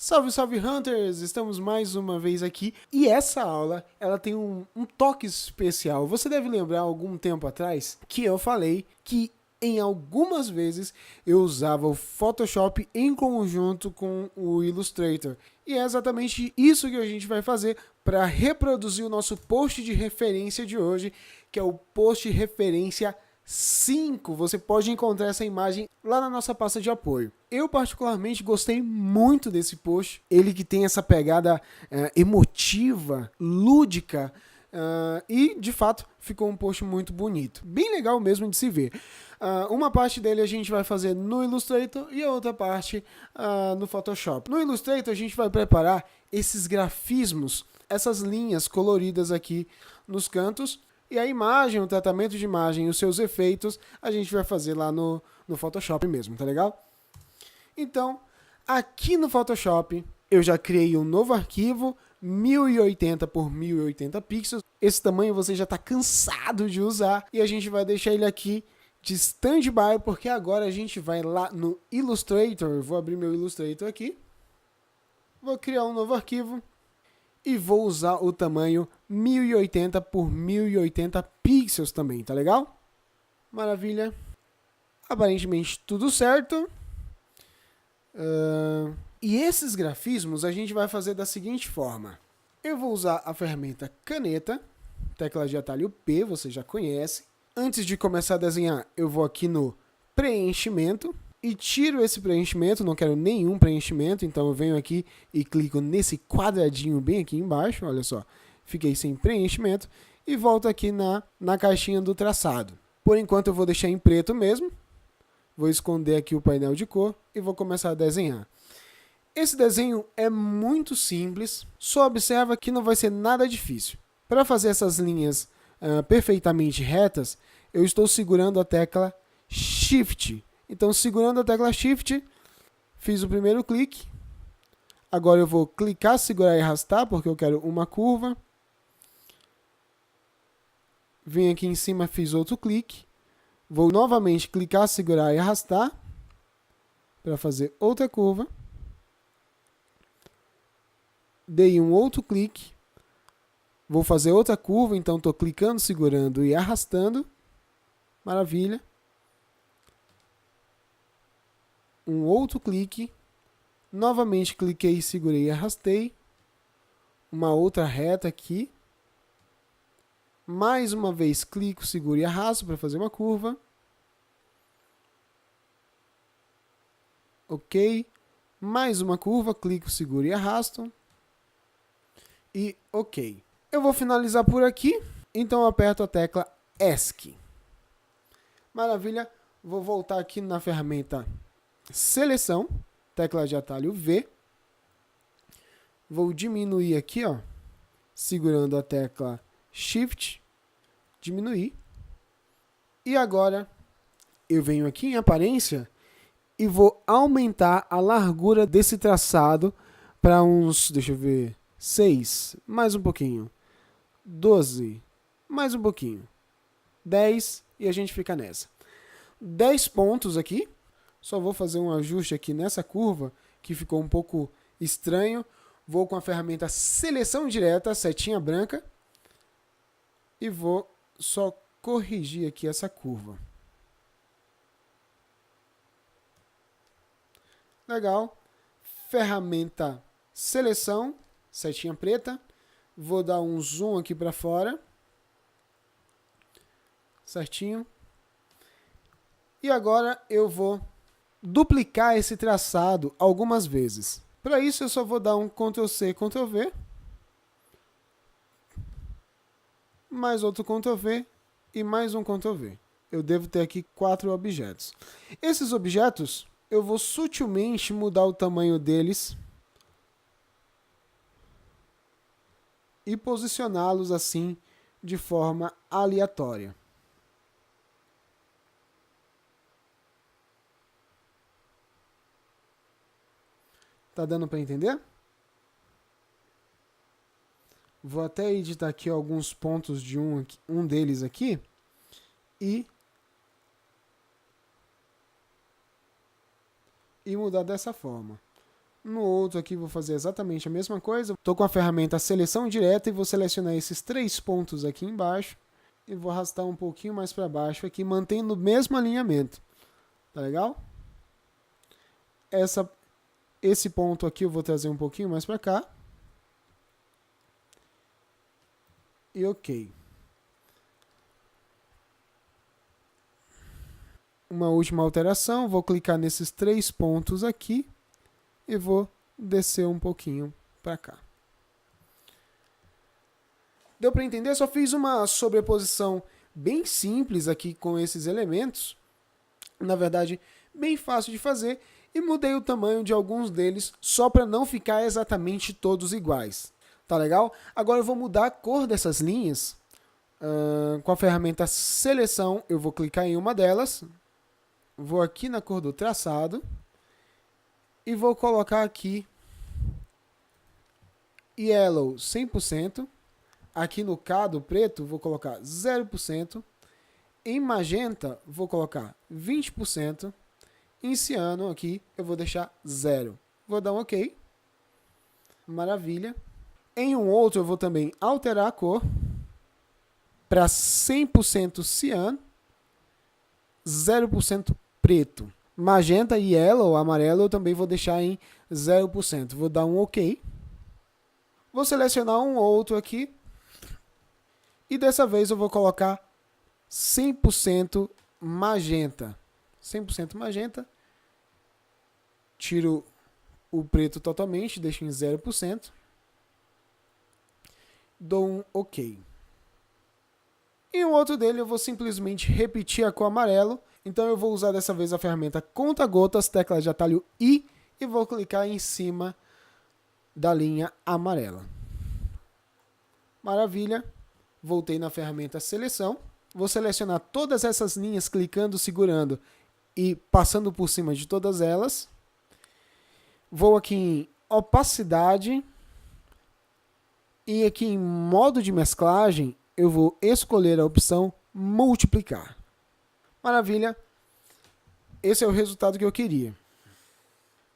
Salve, salve Hunters! Estamos mais uma vez aqui e essa aula ela tem um toque especial. Você deve lembrar algum tempo atrás que eu falei que em algumas vezes eu usava o Photoshop em conjunto com o Illustrator. E é exatamente isso que a gente vai fazer para reproduzir o nosso post de referência de hoje, que é o post referência 5. Você pode encontrar essa imagem lá na nossa pasta de apoio. Eu particularmente gostei muito desse post, ele que tem essa pegada emotiva, lúdica, e de fato ficou um post muito bonito, bem legal mesmo de se ver. Uma parte dele a gente vai fazer no Illustrator e a outra parte no Photoshop. No Illustrator a gente vai preparar esses grafismos, essas linhas coloridas aqui nos cantos. E a imagem, o tratamento de imagem e os seus efeitos, a gente vai fazer lá no Photoshop mesmo, tá legal? Então, aqui no Photoshop, eu já criei um novo arquivo, 1080 por 1080 pixels. Esse tamanho você já está cansado de usar e a gente vai deixar ele aqui de standby, porque agora a gente vai lá no Illustrator. Eu vou abrir meu Illustrator aqui, vou criar um novo arquivo e vou usar o tamanho 1080 por 1080 pixels também, tá legal? Maravilha. Aparentemente tudo certo. E esses grafismos a gente vai fazer da seguinte forma. Eu vou usar a ferramenta caneta, tecla de atalho P, você já conhece. Antes de começar a desenhar, eu vou aqui no preenchimento e tiro esse preenchimento, não quero nenhum preenchimento, então eu venho aqui e clico nesse quadradinho bem aqui embaixo, olha só, fiquei sem preenchimento, e volto aqui na caixinha do traçado. Por enquanto eu vou deixar em preto mesmo, vou esconder aqui o painel de cor e vou começar a desenhar. Esse desenho é muito simples, só observa que não vai ser nada difícil. Para fazer essas linhas perfeitamente retas, eu estou segurando a tecla Shift. Então, segurando a tecla Shift, fiz o primeiro clique. Agora eu vou clicar, segurar e arrastar, porque eu quero uma curva. Vim aqui em cima, fiz outro clique. Vou novamente clicar, segurar e arrastar, para fazer outra curva. Dei um outro clique. Vou fazer outra curva, então estou clicando, segurando e arrastando. Maravilha. Um outro clique, novamente cliquei, segurei e arrastei, uma outra reta aqui, mais uma vez clico, seguro e arrasto para fazer uma curva, ok, mais uma curva, clico, seguro e arrasto, e ok. Eu vou finalizar por aqui, então eu aperto a tecla ESC. Maravilha, vou voltar aqui na ferramenta Seleção, tecla de atalho V. Vou diminuir aqui, ó, segurando a tecla Shift, diminuir. E agora eu venho aqui em aparência e vou aumentar a largura desse traçado para uns, deixa eu ver, 6, mais um pouquinho, 12, mais um pouquinho, 10 e a gente fica nessa. 10 pontos aqui. Só vou fazer um ajuste aqui nessa curva, que ficou um pouco estranho. Vou com a ferramenta Seleção Direta, setinha branca, e vou só corrigir aqui essa curva. Legal. Ferramenta Seleção, setinha preta. Vou dar um zoom aqui para fora. Certinho. E agora eu vou duplicar esse traçado algumas vezes. Para isso eu só vou dar um Ctrl+C, Ctrl+V, mais outro Ctrl+V e mais um Ctrl+V. Eu devo ter aqui 4 objetos. Esses objetos eu vou sutilmente mudar o tamanho deles e posicioná-los assim de forma aleatória. Tá dando para entender? Vou até editar aqui alguns pontos de um deles aqui e mudar dessa forma. No outro aqui vou fazer exatamente a mesma coisa. Estou com a ferramenta seleção direta e vou selecionar esses 3 pontos aqui embaixo. E vou arrastar um pouquinho mais para baixo aqui, mantendo o mesmo alinhamento. Tá legal? Esse ponto aqui eu vou trazer um pouquinho mais para cá. E ok. Uma última alteração, vou clicar nesses 3 pontos aqui e vou descer um pouquinho para cá. Deu para entender? Só fiz uma sobreposição bem simples aqui com esses elementos. Na verdade, bem fácil de fazer. E mudei o tamanho de alguns deles só para não ficar exatamente todos iguais. Tá legal? Agora eu vou mudar a cor dessas linhas. Com a ferramenta seleção, eu vou clicar em uma delas. Vou aqui na cor do traçado. E vou colocar aqui Yellow 100%. Aqui no K do preto, vou colocar 0%. Em magenta, vou colocar 20%. Em ciano, aqui, eu vou deixar 0. Vou dar um OK. Maravilha. Em um outro, eu vou também alterar a cor para 100% ciano, 0% preto. Magenta e yellow, amarelo, eu também vou deixar em 0%. Vou dar um OK. Vou selecionar um outro aqui. E dessa vez eu vou colocar 100% magenta. 100% magenta. Tiro o preto totalmente, deixo em 0%. Dou um OK. E o outro dele eu vou simplesmente repetir a cor amarelo. Então eu vou usar dessa vez a ferramenta conta-gotas, tecla de atalho I, e vou clicar em cima da linha amarela. Maravilha. Voltei na ferramenta seleção. Vou selecionar todas essas linhas clicando, segurando e passando por cima de todas elas. Vou aqui em opacidade. E aqui em modo de mesclagem, eu vou escolher a opção multiplicar. Maravilha. Esse é o resultado que eu queria.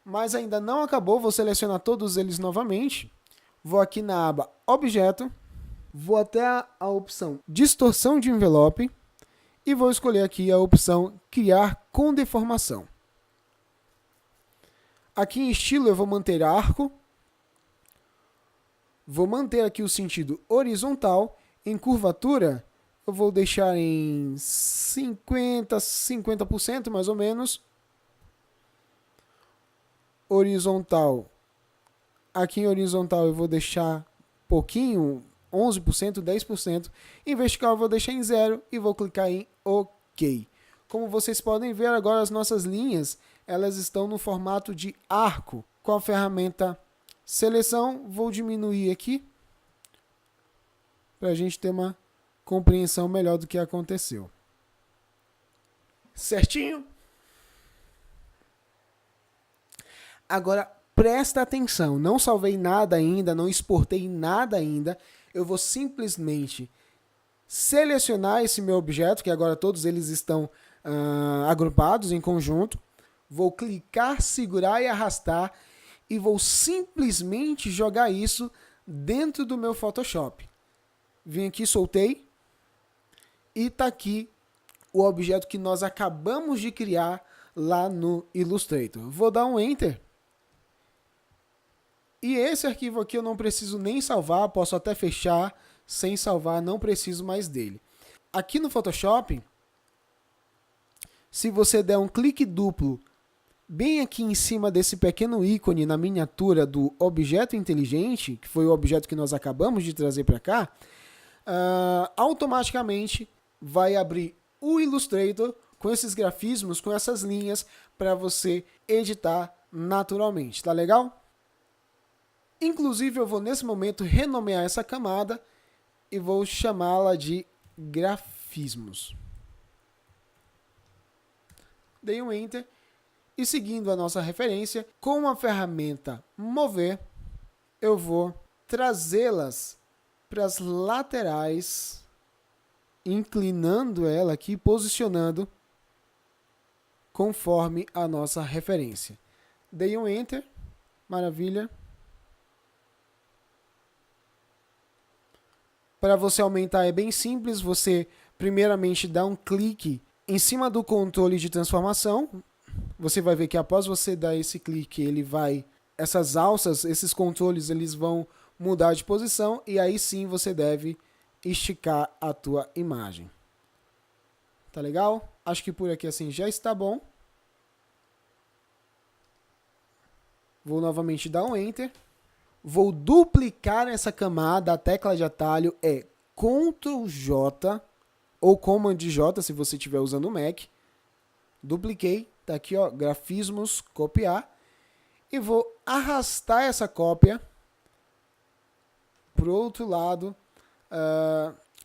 Mas ainda não acabou, vou selecionar todos eles novamente. Vou aqui na aba Objeto. Vou até a opção Distorção de envelope. E vou escolher aqui a opção Criar com deformação. Aqui em estilo eu vou manter arco. Vou manter aqui o sentido horizontal. Em curvatura, eu vou deixar em 50% mais ou menos. Horizontal. Aqui em horizontal eu vou deixar pouquinho, 11%, 10%. Em vertical eu vou deixar em 0 e vou clicar em OK. Como vocês podem ver, agora as nossas linhas elas estão no formato de arco. Com a ferramenta seleção, vou diminuir aqui para a gente ter uma compreensão melhor do que aconteceu. Certinho? Agora, presta atenção, não salvei nada ainda, não exportei nada ainda. Eu vou simplesmente selecionar esse meu objeto, que agora todos eles estão agrupados em conjunto. Vou clicar, segurar e arrastar e vou simplesmente jogar isso dentro do meu Photoshop. Vim aqui, soltei e está aqui o objeto que nós acabamos de criar lá no Illustrator. Vou dar um Enter. E esse arquivo aqui eu não preciso nem salvar, posso até fechar sem salvar, não preciso mais dele. Aqui no Photoshop, se você der um clique duplo bem aqui em cima desse pequeno ícone na miniatura do objeto inteligente, que foi o objeto que nós acabamos de trazer para cá, automaticamente vai abrir o Illustrator com esses grafismos, com essas linhas, para você editar naturalmente. Tá legal? Inclusive, eu vou nesse momento renomear essa camada e vou chamá-la de grafismos. Dei um Enter. E seguindo a nossa referência, com a ferramenta Mover, eu vou trazê-las para as laterais, inclinando ela aqui, posicionando conforme a nossa referência. Dei um Enter. Maravilha. Para você aumentar é bem simples, você primeiramente dá um clique em cima do controle de transformação. Você vai ver que após você dar esse clique, essas alças, esses controles, eles vão mudar de posição e aí sim você deve esticar a tua imagem. Tá legal? Acho que por aqui assim já está bom. Vou novamente dar um Enter. Vou duplicar essa camada, a tecla de atalho é Ctrl J ou Command J se você estiver usando o Mac. Dupliquei, tá aqui ó, grafismos, copiar. E vou arrastar essa cópia pro outro lado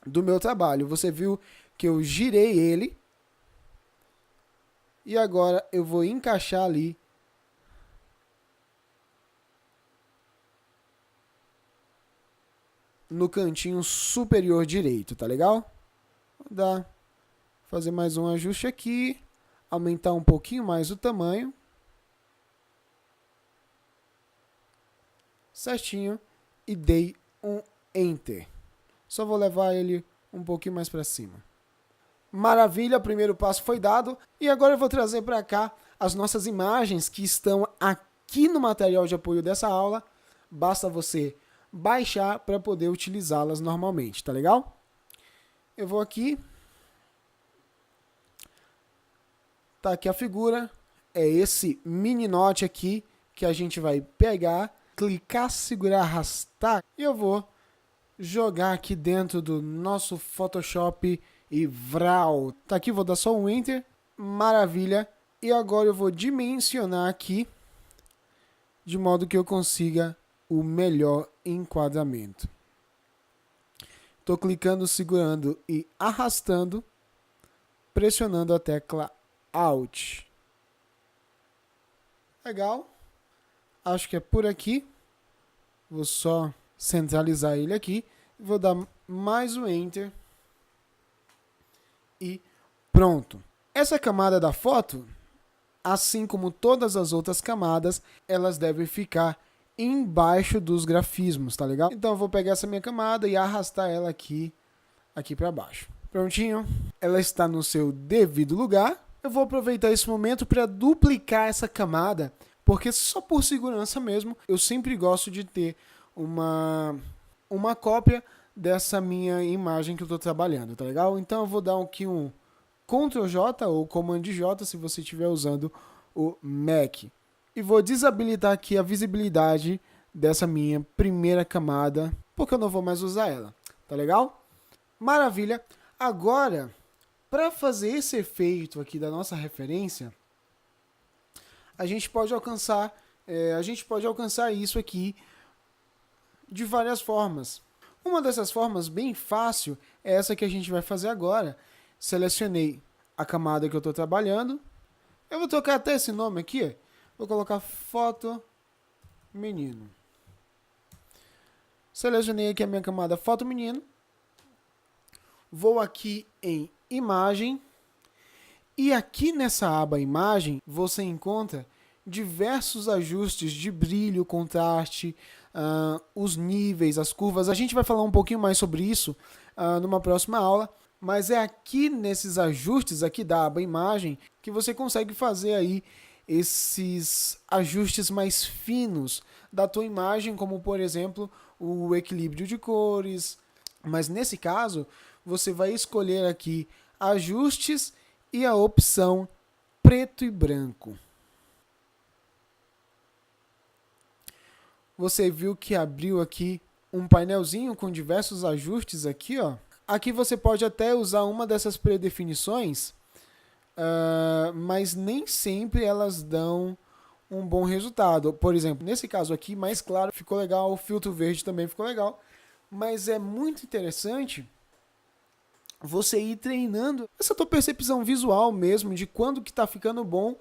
do meu trabalho. Você viu que eu girei ele. E agora eu vou encaixar ali no cantinho superior direito, tá legal? Vou fazer mais um ajuste aqui, aumentar um pouquinho mais o tamanho. Certinho e dei um Enter. Só vou levar ele um pouquinho mais para cima. Maravilha, o primeiro passo foi dado e agora eu vou trazer para cá as nossas imagens que estão aqui no material de apoio dessa aula. Basta você baixar para poder utilizá-las normalmente, tá legal? Eu vou aqui. Tá aqui a figura. É esse mini note aqui que a gente vai pegar, clicar, segurar, arrastar e eu vou jogar aqui dentro do nosso Photoshop e vral. Tá aqui, vou dar só um Enter. Maravilha. E agora eu vou dimensionar aqui de modo que eu consiga o melhor enquadramento. Estou clicando, segurando e arrastando, pressionando a tecla Alt. Legal. Acho que é por aqui. Vou só centralizar ele aqui. Vou dar mais um Enter. E pronto. Essa camada da foto, assim como todas as outras camadas, elas devem ficar embaixo dos grafismos, tá legal? Então eu vou pegar essa minha camada e arrastar ela aqui para baixo. Prontinho. Ela está no seu devido lugar. Eu vou aproveitar esse momento para duplicar essa camada, porque só por segurança mesmo, eu sempre gosto de ter uma cópia dessa minha imagem que eu estou trabalhando, tá legal? Então eu vou dar aqui um Ctrl J ou Command J se você estiver usando o Mac. E vou desabilitar aqui a visibilidade dessa minha primeira camada, porque eu não vou mais usar ela, tá legal? Maravilha! Agora, para fazer esse efeito aqui da nossa referência, a gente pode alcançar isso aqui de várias formas. Uma dessas formas bem fácil é essa que a gente vai fazer agora. Selecionei a camada que eu estou trabalhando. Eu vou trocar até esse nome aqui. Vou colocar foto menino. Selecionei aqui a minha camada foto menino. Vou aqui em imagem. E aqui nessa aba imagem, você encontra diversos ajustes de brilho, contraste, os níveis, as curvas. A gente vai falar um pouquinho mais sobre isso numa próxima aula. Mas é aqui nesses ajustes aqui da aba imagem que você consegue fazer aí esses ajustes mais finos da tua imagem, como por exemplo o equilíbrio de cores. Mas nesse caso, você vai escolher aqui ajustes e a opção preto e branco. Você viu que abriu aqui um painelzinho com diversos ajustes aqui, ó. Aqui você pode até usar uma dessas predefinições, mas nem sempre elas dão um bom resultado. Por exemplo, nesse caso aqui, mais claro, ficou legal, o filtro verde também ficou legal, mas é muito interessante você ir treinando essa tua percepção visual mesmo, de quando que está ficando bom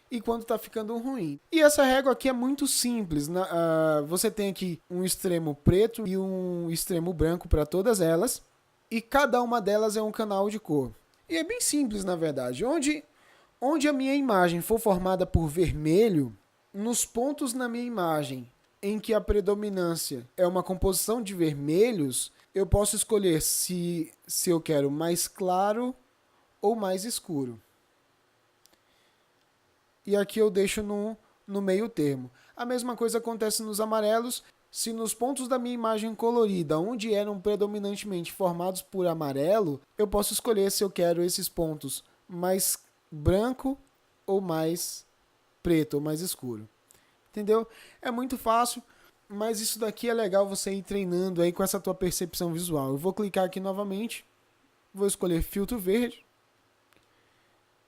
e quando está ficando ruim. E essa régua aqui é muito simples. Você tem aqui um extremo preto e um extremo branco para todas elas, e cada uma delas é um canal de cor. E é bem simples, na verdade. Onde a minha imagem for formada por vermelho, nos pontos na minha imagem em que a predominância é uma composição de vermelhos, eu posso escolher se eu quero mais claro ou mais escuro. E aqui eu deixo no meio termo. A mesma coisa acontece nos amarelos. Se nos pontos da minha imagem colorida, onde eram predominantemente formados por amarelo, eu posso escolher se eu quero esses pontos mais branco ou mais preto ou mais escuro. Entendeu? É muito fácil, mas isso daqui é legal você ir treinando aí com essa tua percepção visual. Eu vou clicar aqui novamente, vou escolher filtro verde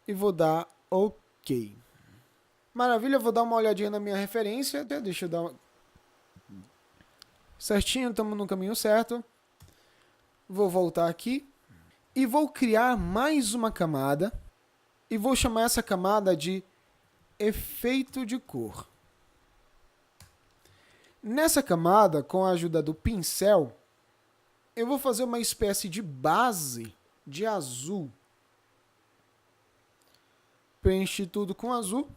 e vou dar OK. Maravilha, vou dar uma olhadinha na minha referência. Deixa eu dar uma... Certinho, estamos no caminho certo. Vou voltar aqui e vou criar mais uma camada e vou chamar essa camada de efeito de cor. Nessa camada, com a ajuda do pincel, eu vou fazer uma espécie de base de azul. Preenchi tudo com azul.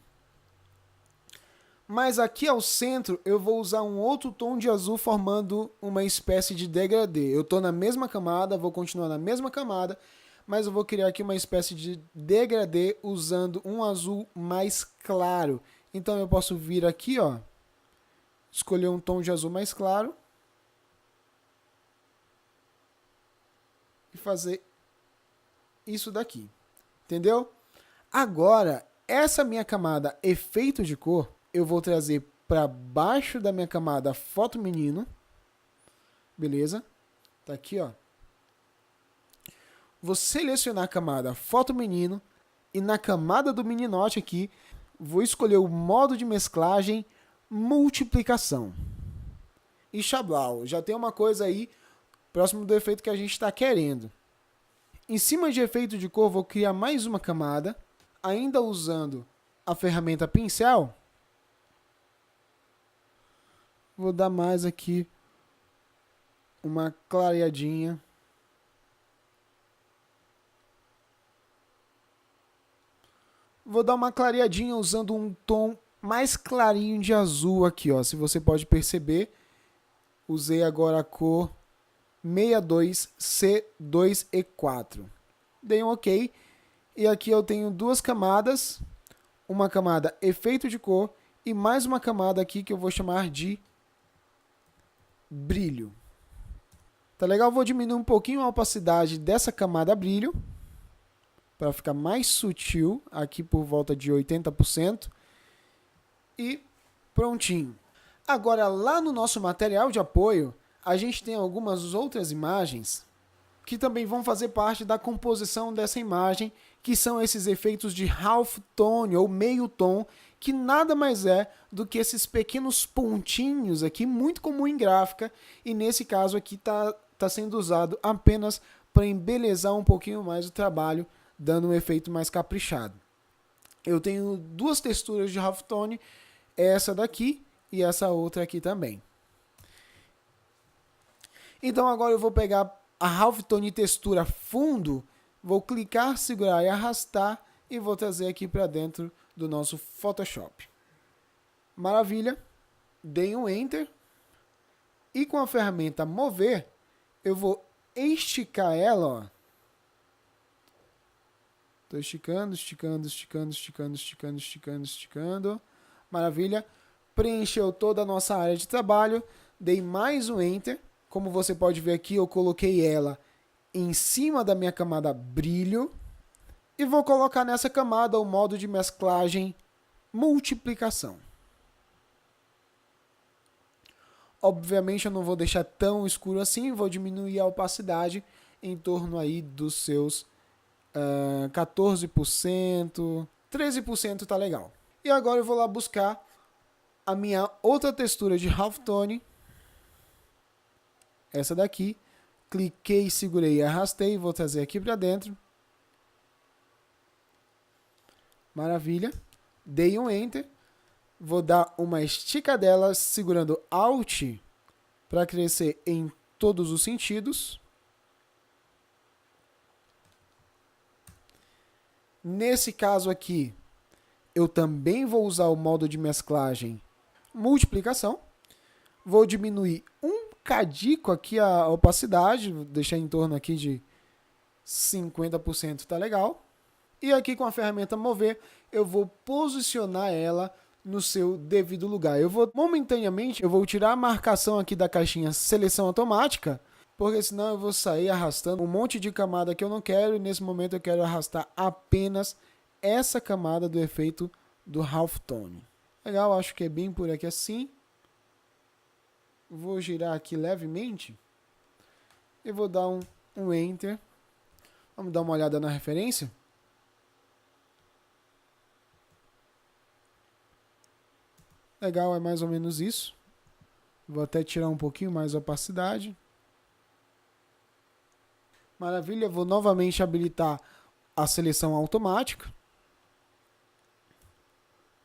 Mas aqui ao centro eu vou usar um outro tom de azul formando uma espécie de degradê. Eu estou na mesma camada, vou continuar na mesma camada, mas eu vou criar aqui uma espécie de degradê usando um azul mais claro. Então eu posso vir aqui, ó, escolher um tom de azul mais claro e fazer isso daqui. Entendeu? Agora, essa minha camada efeito de cor, eu vou trazer para baixo da minha camada foto menino. Beleza? Tá aqui, ó. Vou selecionar a camada foto menino e na camada do meninote aqui, vou escolher o modo de mesclagem multiplicação. E xablau, já tem uma coisa aí próximo do efeito que a gente está querendo. Em cima de efeito de cor, vou criar mais uma camada, ainda usando a ferramenta pincel. Vou dar mais aqui uma clareadinha. Vou dar uma clareadinha usando um tom mais clarinho de azul aqui, ó. Se você pode perceber, usei agora a cor 62C2E4. Dei um OK. E aqui eu tenho duas camadas. Uma camada efeito de cor e mais uma camada aqui que eu vou chamar de brilho. Tá legal? Vou diminuir um pouquinho a opacidade dessa camada brilho para ficar mais sutil, aqui por volta de 80%. E prontinho. Agora, lá no nosso material de apoio, a gente tem algumas outras imagens que também vão fazer parte da composição dessa imagem, que são esses efeitos de halftone ou meio tom, que nada mais é do que esses pequenos pontinhos aqui, muito comum em gráfica, e nesse caso aqui tá sendo usado apenas para embelezar um pouquinho mais o trabalho, dando um efeito mais caprichado. Eu tenho duas texturas de halftone, essa daqui e essa outra aqui também. Então agora eu vou pegar a halftone textura fundo, vou clicar, segurar e arrastar e vou trazer aqui para dentro do nosso Photoshop. Maravilha, dei um Enter e com a ferramenta mover eu vou esticar ela, ó. Tô esticando, esticando, esticando, esticando, esticando, esticando, esticando. Maravilha, preencheu toda a nossa área de trabalho, dei mais um Enter. Como você pode ver aqui, eu coloquei ela em cima da minha camada brilho e vou colocar nessa camada o modo de mesclagem multiplicação. Obviamente eu não vou deixar tão escuro assim, vou diminuir a opacidade em torno aí dos seus 14%, 13% tá legal. E agora eu vou lá buscar a minha outra textura de halftone, essa daqui, cliquei, segurei e arrastei, vou trazer aqui para dentro. Maravilha, dei um Enter, vou dar uma esticadela segurando Alt para crescer em todos os sentidos. Nesse caso aqui, eu também vou usar o modo de mesclagem multiplicação. Vou diminuir um cadico aqui a opacidade, vou deixar em torno aqui de 50%, tá legal. E aqui com a ferramenta mover, eu vou posicionar ela no seu devido lugar. Momentaneamente, eu vou tirar a marcação aqui da caixinha seleção automática, porque senão eu vou sair arrastando um monte de camada que eu não quero, e nesse momento eu quero arrastar apenas essa camada do efeito do halftone. Legal, acho que é bem por aqui assim. Vou girar aqui levemente e vou dar um Enter. Vamos dar uma olhada na referência. Legal, é mais ou menos isso. Vou até tirar um pouquinho mais a opacidade. Maravilha, vou novamente habilitar a seleção automática.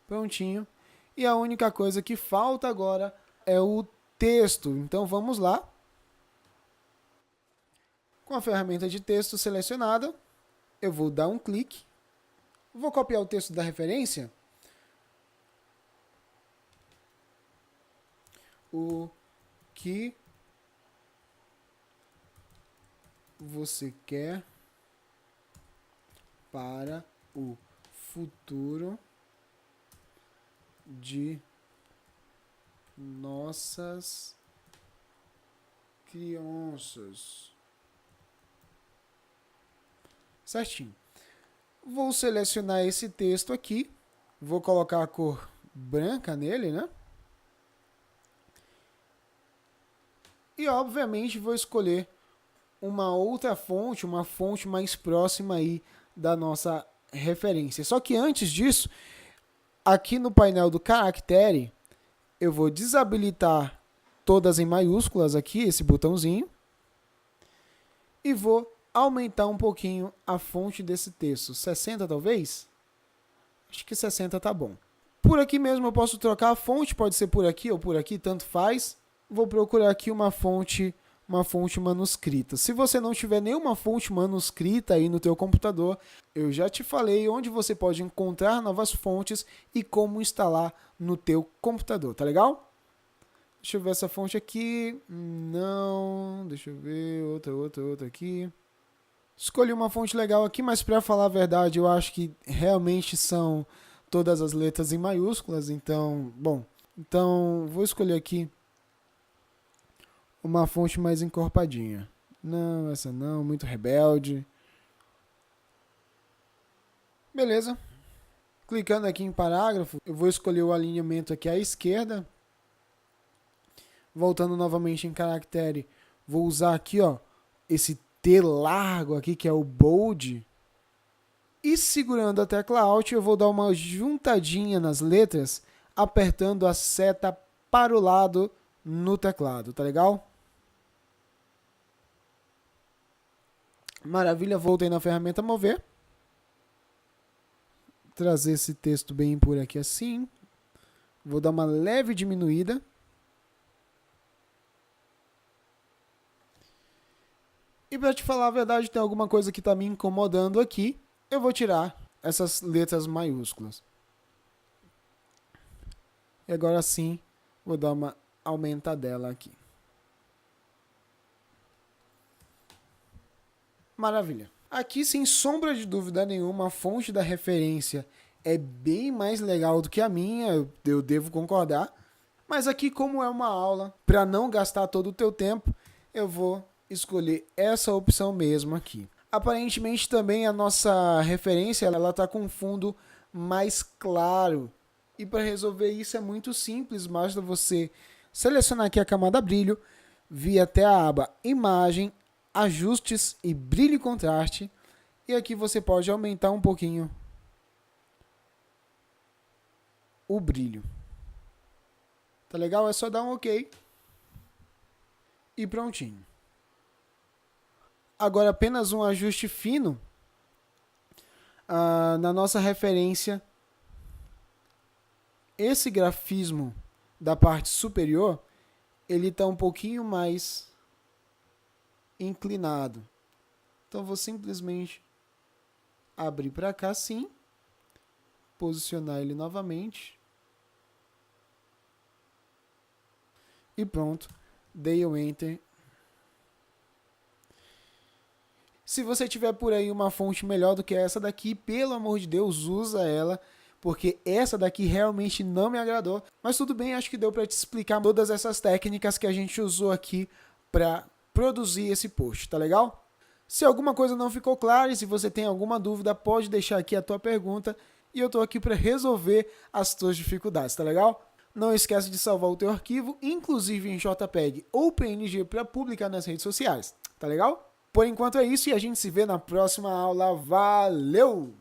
Prontinho. E a única coisa que falta agora é o texto. Então vamos lá. Com a ferramenta de texto selecionada, eu vou dar um clique. Vou copiar o texto da referência. O que você quer para o futuro de nossas crianças? Certinho. Vou selecionar esse texto aqui. Vou colocar a cor branca nele, né? E, obviamente, vou escolher uma outra fonte, uma fonte mais próxima aí da nossa referência. Só que antes disso, aqui no painel do caractere, eu vou desabilitar todas em maiúsculas aqui, esse botãozinho, e vou aumentar um pouquinho a fonte desse texto. 60 talvez? Acho que 60 tá bom. Por aqui mesmo eu posso trocar a fonte, pode ser por aqui ou por aqui, tanto faz. Vou procurar aqui uma fonte manuscrita. Se você não tiver nenhuma fonte manuscrita aí no teu computador, eu já te falei onde você pode encontrar novas fontes e como instalar no teu computador, tá legal? Deixa eu ver essa fonte aqui. Não, deixa eu ver, outra aqui. Escolhi uma fonte legal aqui, mas para falar a verdade, eu acho que realmente são todas as letras em maiúsculas, então, bom. Então, vou escolher aqui uma fonte mais encorpadinha. Não, essa não, muito rebelde. Beleza. Clicando aqui em parágrafo, eu vou escolher o alinhamento aqui à esquerda. Voltando novamente em caractere, vou usar aqui, ó, esse T largo aqui, que é o bold. E segurando a tecla Alt, eu vou dar uma juntadinha nas letras, apertando a seta para o lado no teclado, tá legal? Maravilha, voltei na ferramenta mover. Trazer esse texto bem por aqui assim. Vou dar uma leve diminuída. E para te falar a verdade, tem alguma coisa que está me incomodando aqui. Eu vou tirar essas letras maiúsculas. E agora sim, vou dar uma aumentadela aqui. Maravilha. Aqui, sem sombra de dúvida nenhuma, a fonte da referência é bem mais legal do que a minha, eu devo concordar. Mas aqui, como é uma aula, para não gastar todo o teu tempo, eu vou escolher essa opção mesmo aqui. Aparentemente também a nossa referência ela está com um fundo mais claro. E para resolver isso é muito simples, basta você selecionar aqui a camada brilho, vir até a aba imagem, ajustes e brilho e contraste. E aqui você pode aumentar um pouquinho o brilho. Tá legal? É só dar um OK. E prontinho. Agora apenas um ajuste fino na nossa referência. Esse grafismo da parte superior, ele está um pouquinho mais inclinado. Então vou simplesmente abrir para cá assim, posicionar ele novamente. E pronto, dei o Enter. Se você tiver por aí uma fonte melhor do que essa daqui, pelo amor de Deus, usa ela, porque essa daqui realmente não me agradou. Mas tudo bem, acho que deu para te explicar todas essas técnicas que a gente usou aqui para produzir esse post, tá legal? Se alguma coisa não ficou clara e se você tem alguma dúvida, pode deixar aqui a tua pergunta e eu tô aqui para resolver as tuas dificuldades, tá legal? Não esquece de salvar o teu arquivo, inclusive em JPEG ou PNG, para publicar nas redes sociais, tá legal? Por enquanto é isso e a gente se vê na próxima aula. Valeu!